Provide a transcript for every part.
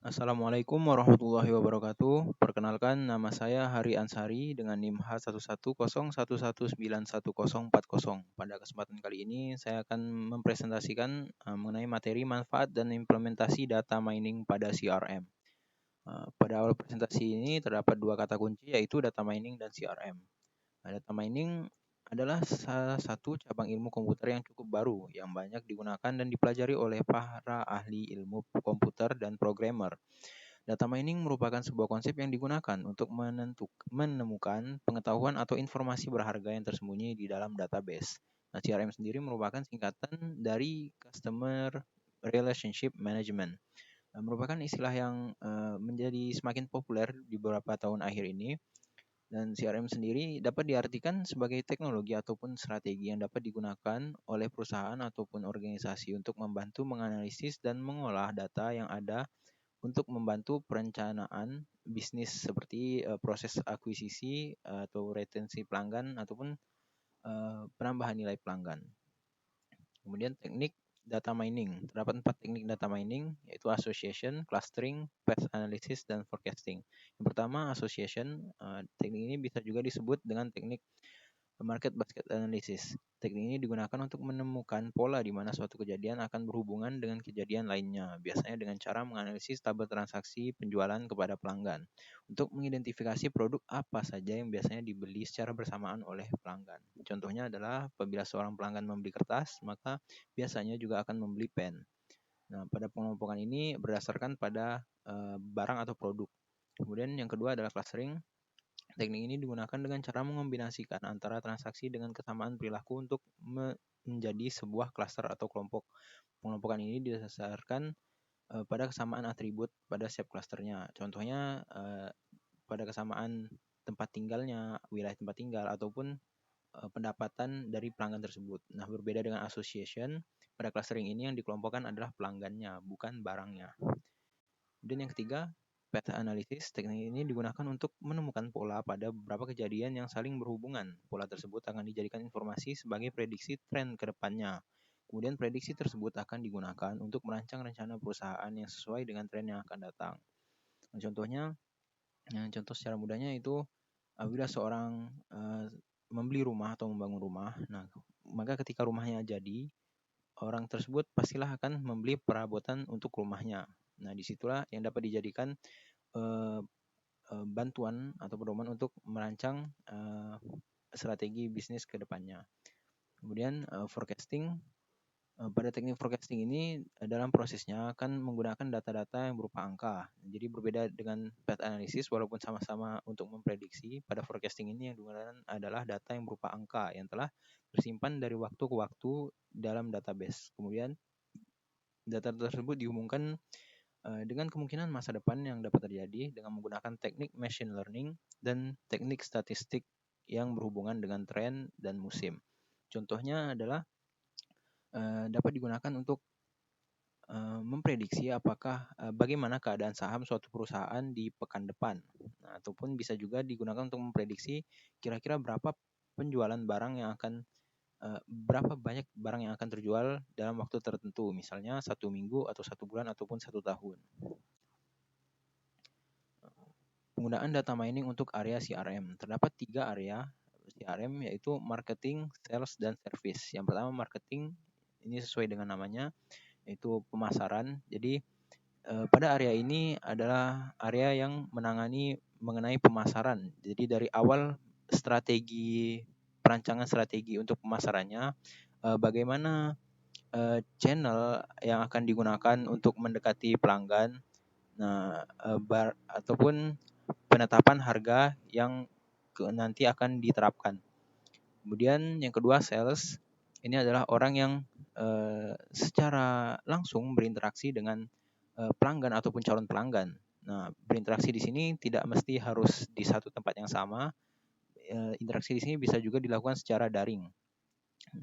Assalamualaikum warahmatullahi wabarakatuh. Perkenalkan, nama saya Hari Ansari dengan NIM H110111914040. Pada kesempatan kali ini, saya akan mempresentasikan mengenai materi manfaat dan implementasi data mining pada CRM. Pada awal presentasi ini terdapat dua kata kunci, yaitu data mining dan CRM. Data mining adalah salah satu cabang ilmu komputer yang cukup baru, yang banyak digunakan dan dipelajari oleh para ahli ilmu komputer dan programmer. Data mining merupakan sebuah konsep yang digunakan untuk menemukan pengetahuan atau informasi berharga yang tersembunyi di dalam database. Nah, CRM sendiri merupakan singkatan dari Customer Relationship Management. Merupakan istilah yang menjadi semakin populer di beberapa tahun akhir ini. Dan CRM sendiri dapat diartikan sebagai teknologi ataupun strategi yang dapat digunakan oleh perusahaan ataupun organisasi untuk membantu menganalisis dan mengolah data yang ada untuk membantu perencanaan bisnis seperti proses akuisisi atau retensi pelanggan ataupun penambahan nilai pelanggan. Kemudian teknik data mining. Terdapat 4 teknik data mining, yaitu association, clustering, path analysis, dan forecasting. Yang pertama, association. Teknik ini bisa juga disebut dengan teknik market basket analysis. Teknik ini digunakan untuk menemukan pola di mana suatu kejadian akan berhubungan dengan kejadian lainnya, biasanya dengan cara menganalisis tabel transaksi penjualan kepada pelanggan, untuk mengidentifikasi produk apa saja yang biasanya dibeli secara bersamaan oleh pelanggan. Contohnya adalah apabila seorang pelanggan membeli kertas, maka biasanya juga akan membeli pen. Nah, pada pengelompokan ini berdasarkan pada barang atau produk. Kemudian yang kedua adalah clustering. Teknik ini digunakan dengan cara mengombinasikan antara transaksi dengan kesamaan perilaku untuk menjadi sebuah klaster atau kelompok. Pengelompokan ini didasarkan pada kesamaan atribut pada setiap klasternya. Contohnya pada kesamaan tempat tinggalnya, wilayah tempat tinggal, ataupun pendapatan dari pelanggan tersebut. Nah, berbeda dengan association, pada clustering ini yang dikelompokkan adalah pelanggannya, bukan barangnya. Dan yang ketiga, path analysis. Teknik ini digunakan untuk menemukan pola pada beberapa kejadian yang saling berhubungan. Pola tersebut akan dijadikan informasi sebagai prediksi tren ke depannya. Kemudian prediksi tersebut akan digunakan untuk merancang rencana perusahaan yang sesuai dengan tren yang akan datang. Nah, contoh secara mudahnya itu apabila seorang membeli rumah atau membangun rumah, nah maka ketika rumahnya jadi, orang tersebut pastilah akan membeli perabotan untuk rumahnya. Nah, disitulah yang dapat dijadikan bantuan atau pedoman untuk merancang strategi bisnis ke depannya. Kemudian forecasting. Pada teknik forecasting ini dalam prosesnya akan menggunakan data-data yang berupa angka. Jadi berbeda dengan path analysis, walaupun sama-sama untuk memprediksi, pada forecasting ini yang digunakan adalah data yang berupa angka yang telah tersimpan dari waktu ke waktu dalam database. Kemudian data tersebut dihubungkan dengan kemungkinan masa depan yang dapat terjadi dengan menggunakan teknik machine learning dan teknik statistik yang berhubungan dengan tren dan musim. Contohnya adalah dapat digunakan untuk memprediksi apakah bagaimana keadaan saham suatu perusahaan di pekan depan. Nah, ataupun bisa juga digunakan untuk memprediksi kira-kira berapa penjualan barang yang akan berapa banyak barang yang akan terjual dalam waktu tertentu, misalnya 1 minggu atau 1 bulan ataupun 1 tahun. Penggunaan data mining untuk area CRM. Terdapat 3 area CRM, yaitu marketing, sales, dan service. Yang pertama marketing, ini sesuai dengan namanya, yaitu pemasaran. Jadi pada area ini adalah area yang menangani mengenai pemasaran. Jadi dari awal perancangan strategi untuk pemasarannya, bagaimana channel yang akan digunakan untuk mendekati pelanggan, nah ataupun penetapan harga yang nanti akan diterapkan. Kemudian yang kedua sales, ini adalah orang yang secara langsung berinteraksi dengan pelanggan ataupun calon pelanggan. Nah, berinteraksi di sini tidak mesti harus di satu tempat yang sama. Interaksi di sini bisa juga dilakukan secara daring.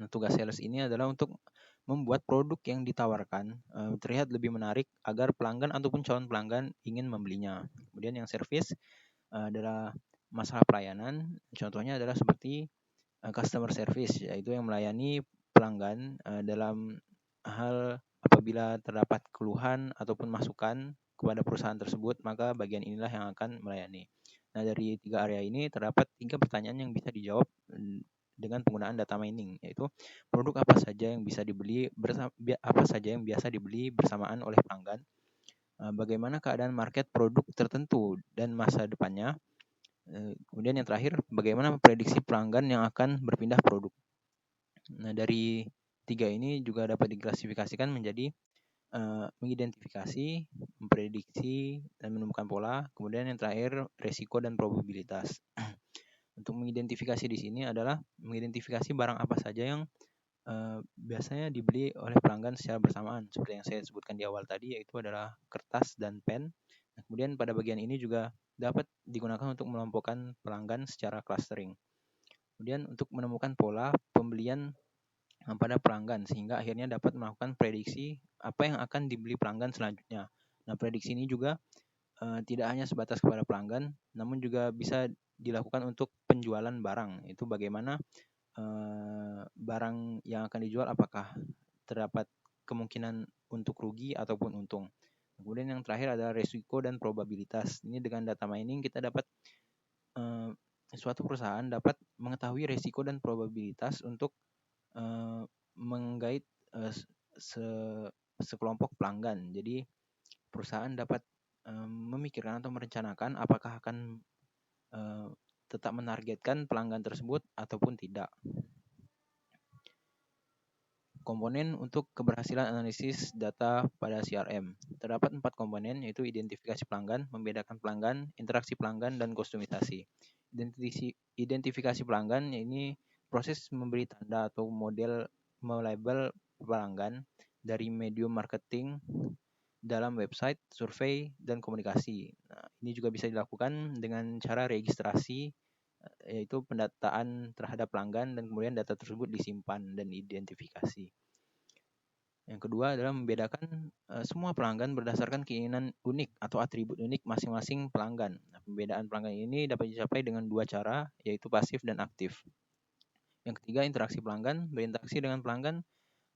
Nah, tugas sales ini adalah untuk membuat produk yang ditawarkan terlihat lebih menarik agar pelanggan ataupun calon pelanggan ingin membelinya. Kemudian yang service adalah masalah pelayanan. Contohnya adalah seperti customer service, yaitu yang melayani pelanggan dalam hal apabila terdapat keluhan ataupun masukan kepada perusahaan tersebut, maka bagian inilah yang akan melayani. Nah, dari 3 area ini terdapat 3 pertanyaan yang bisa dijawab dengan penggunaan data mining, yaitu produk apa saja yang biasa dibeli bersamaan oleh pelanggan, bagaimana keadaan market produk tertentu dan masa depannya, kemudian yang terakhir, bagaimana memprediksi pelanggan yang akan berpindah produk. Nah, dari 3 ini juga dapat diklasifikasikan menjadi mengidentifikasi, memprediksi, dan menemukan pola. Kemudian yang terakhir, resiko dan probabilitas. Untuk mengidentifikasi di sini adalah mengidentifikasi barang apa saja yang biasanya dibeli oleh pelanggan secara bersamaan. Seperti yang saya sebutkan di awal tadi, yaitu adalah kertas dan pen. Nah, kemudian pada bagian ini juga dapat digunakan untuk melumpuhkan pelanggan secara clustering. Kemudian untuk menemukan pola pembelian pada pelanggan, sehingga akhirnya dapat melakukan prediksi apa yang akan dibeli pelanggan selanjutnya. Nah, prediksi ini juga tidak hanya sebatas kepada pelanggan, namun juga bisa dilakukan untuk penjualan barang. Itu bagaimana barang yang akan dijual apakah terdapat kemungkinan untuk rugi ataupun untung. Kemudian yang terakhir adalah risiko dan probabilitas. Ini dengan data mining kita dapat suatu perusahaan dapat mengetahui risiko dan probabilitas untuk menggait sekelompok pelanggan. Jadi perusahaan dapat memikirkan atau merencanakan apakah akan tetap menargetkan pelanggan tersebut ataupun tidak. Komponen untuk keberhasilan analisis data pada CRM. Terdapat 4 komponen, yaitu identifikasi pelanggan, membedakan pelanggan, interaksi pelanggan, dan kostumisasi. Identifikasi pelanggan ini proses memberi tanda atau model melabel pelanggan dari medium marketing dalam website, survei, dan komunikasi. Nah, ini juga bisa dilakukan dengan cara registrasi, yaitu pendataan terhadap pelanggan, dan kemudian data tersebut disimpan dan identifikasi. Yang kedua adalah membedakan semua pelanggan berdasarkan keinginan unik atau atribut unik masing-masing pelanggan. Nah, pembedaan pelanggan ini dapat dicapai dengan 2 cara, yaitu pasif dan aktif. Yang ketiga, interaksi pelanggan. Berinteraksi dengan pelanggan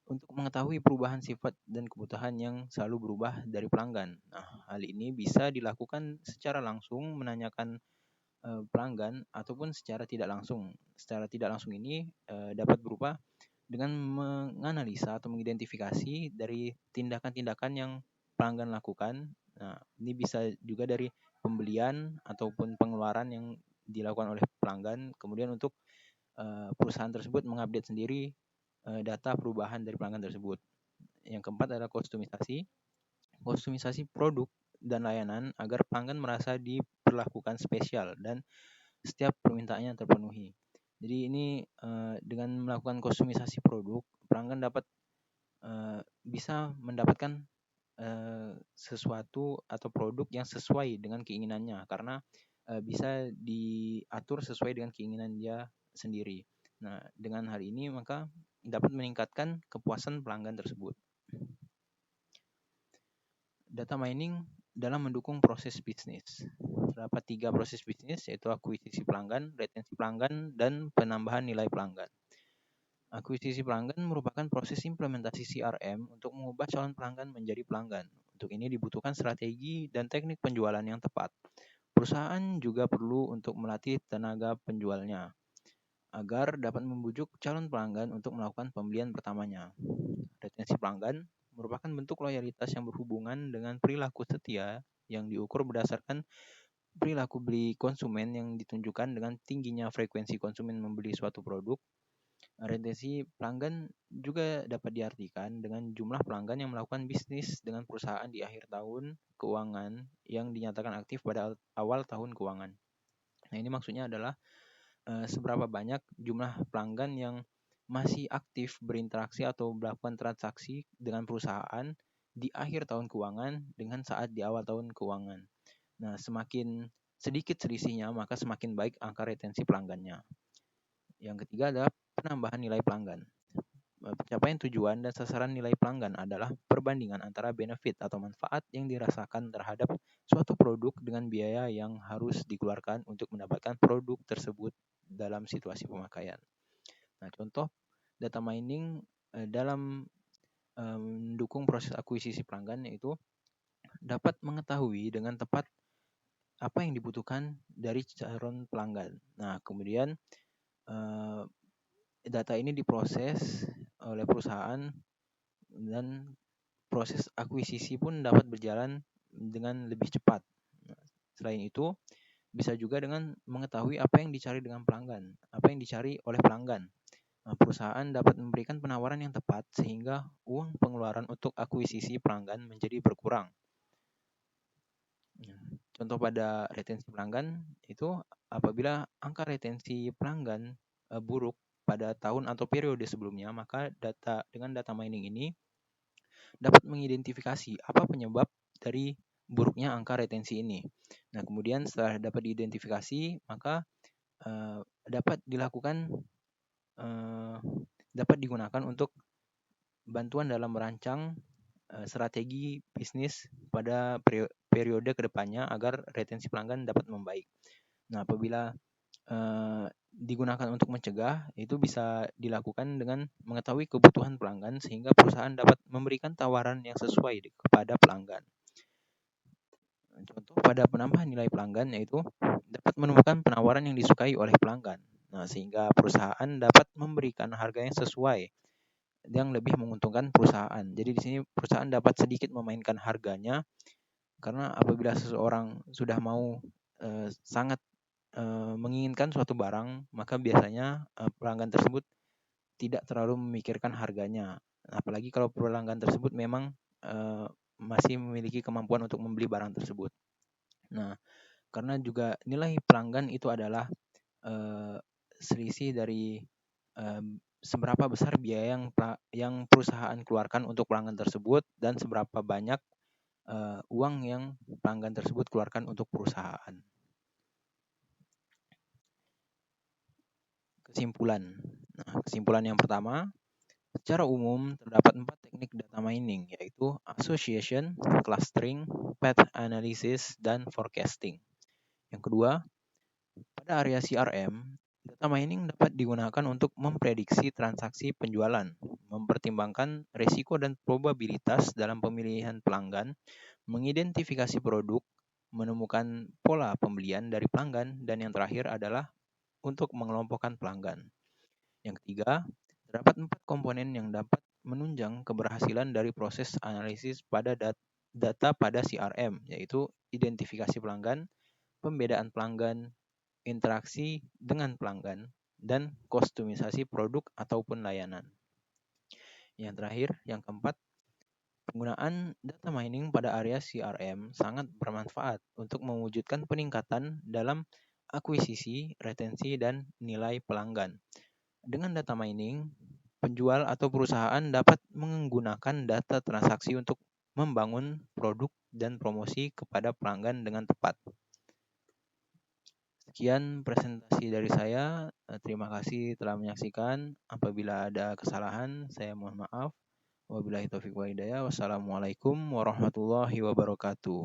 untuk mengetahui perubahan sifat dan kebutuhan yang selalu berubah dari pelanggan. Nah, hal ini bisa dilakukan secara langsung menanyakan pelanggan ataupun secara tidak langsung. Secara tidak langsung ini dapat berupa dengan menganalisa atau mengidentifikasi dari tindakan-tindakan yang pelanggan lakukan. Nah, ini bisa juga dari pembelian ataupun pengeluaran yang dilakukan oleh pelanggan. Kemudian untuk perusahaan tersebut mengupdate sendiri data perubahan dari pelanggan tersebut. Yang keempat adalah kostumisasi. Kostumisasi produk dan layanan agar pelanggan merasa diperlakukan spesial dan setiap permintaannya terpenuhi. Jadi ini dengan melakukan kostumisasi produk, pelanggan dapat bisa mendapatkan sesuatu atau produk yang sesuai dengan keinginannya, karena bisa diatur sesuai dengan keinginan dia sendiri. Nah, dengan hal ini maka dapat meningkatkan kepuasan pelanggan tersebut. Data mining dalam mendukung proses bisnis. Terdapat 3 proses bisnis, yaitu akuisisi pelanggan, retensi pelanggan, dan penambahan nilai pelanggan. Akuisisi pelanggan merupakan proses implementasi CRM untuk mengubah calon pelanggan menjadi pelanggan. Untuk ini dibutuhkan strategi dan teknik penjualan yang tepat. Perusahaan juga perlu untuk melatih tenaga penjualnya agar dapat membujuk calon pelanggan untuk melakukan pembelian pertamanya. Retensi pelanggan merupakan bentuk loyalitas yang berhubungan dengan perilaku setia yang diukur berdasarkan perilaku beli konsumen yang ditunjukkan dengan tingginya frekuensi konsumen membeli suatu produk. Retensi pelanggan juga dapat diartikan dengan jumlah pelanggan yang melakukan bisnis dengan perusahaan di akhir tahun keuangan yang dinyatakan aktif pada awal tahun keuangan. Nah, ini maksudnya adalah seberapa banyak jumlah pelanggan yang masih aktif berinteraksi atau melakukan transaksi dengan perusahaan di akhir tahun keuangan dengan saat di awal tahun keuangan. Nah, semakin sedikit selisihnya, maka semakin baik angka retensi pelanggannya. Yang ketiga adalah penambahan nilai pelanggan. Pencapaian tujuan dan sasaran nilai pelanggan adalah perbandingan antara benefit atau manfaat yang dirasakan terhadap suatu produk dengan biaya yang harus dikeluarkan untuk mendapatkan produk tersebut dalam situasi pemakaian. Nah, contoh data mining dalam mendukung proses akuisisi pelanggan yaitu dapat mengetahui dengan tepat apa yang dibutuhkan dari calon pelanggan. Nah, kemudian eh, data ini diproses oleh perusahaan dan proses akuisisi pun dapat berjalan dengan lebih cepat. Nah, selain itu, bisa juga dengan mengetahui apa yang dicari dengan pelanggan, apa yang dicari oleh pelanggan. Nah, perusahaan dapat memberikan penawaran yang tepat sehingga uang pengeluaran untuk akuisisi pelanggan menjadi berkurang. Nah, contoh pada retensi pelanggan itu apabila angka retensi pelanggan buruk pada tahun atau periode sebelumnya, maka dengan data mining ini dapat mengidentifikasi apa penyebab dari buruknya angka retensi ini. Nah, kemudian setelah dapat diidentifikasi, maka dapat dilakukan dapat digunakan untuk bantuan dalam merancang strategi bisnis pada periode kedepannya agar retensi pelanggan dapat membaik. Nah, apabila digunakan untuk mencegah, itu bisa dilakukan dengan mengetahui kebutuhan pelanggan sehingga perusahaan dapat memberikan tawaran yang sesuai kepada pelanggan. Contoh pada penambahan nilai pelanggan yaitu dapat menemukan penawaran yang disukai oleh pelanggan. Nah, sehingga perusahaan dapat memberikan harga yang sesuai yang lebih menguntungkan perusahaan. Jadi di sini perusahaan dapat sedikit memainkan harganya karena apabila seseorang sudah mau sangat menginginkan suatu barang, maka biasanya pelanggan tersebut tidak terlalu memikirkan harganya. Apalagi kalau pelanggan tersebut memang masih memiliki kemampuan untuk membeli barang tersebut. Nah, karena juga nilai pelanggan itu adalah selisih dari seberapa besar biaya yang perusahaan keluarkan untuk pelanggan tersebut dan seberapa banyak uang yang pelanggan tersebut keluarkan untuk perusahaan. Kesimpulan. Nah, kesimpulan yang pertama, secara umum terdapat 4 teknik data mining, yaitu association, clustering, path analysis, dan forecasting. Yang kedua, pada area CRM, data mining dapat digunakan untuk memprediksi transaksi penjualan, mempertimbangkan risiko dan probabilitas dalam pemilihan pelanggan, mengidentifikasi produk, menemukan pola pembelian dari pelanggan, dan yang terakhir adalah untuk mengelompokkan pelanggan. Yang ketiga, terdapat 4 komponen yang dapat menunjang keberhasilan dari proses analisis pada data pada CRM, yaitu identifikasi pelanggan, pembedaan pelanggan, interaksi dengan pelanggan, dan kostumisasi produk ataupun layanan. Yang terakhir, yang keempat, penggunaan data mining pada area CRM sangat bermanfaat untuk mewujudkan peningkatan dalam akuisisi, retensi, dan nilai pelanggan. Dengan data mining, penjual atau perusahaan dapat menggunakan data transaksi untuk membangun produk dan promosi kepada pelanggan dengan tepat. Sekian presentasi dari saya. Terima kasih telah menyaksikan. Apabila ada kesalahan, saya mohon maaf. Wabillahi taufiq wa hidayah. Wassalamualaikum warahmatullahi wabarakatuh.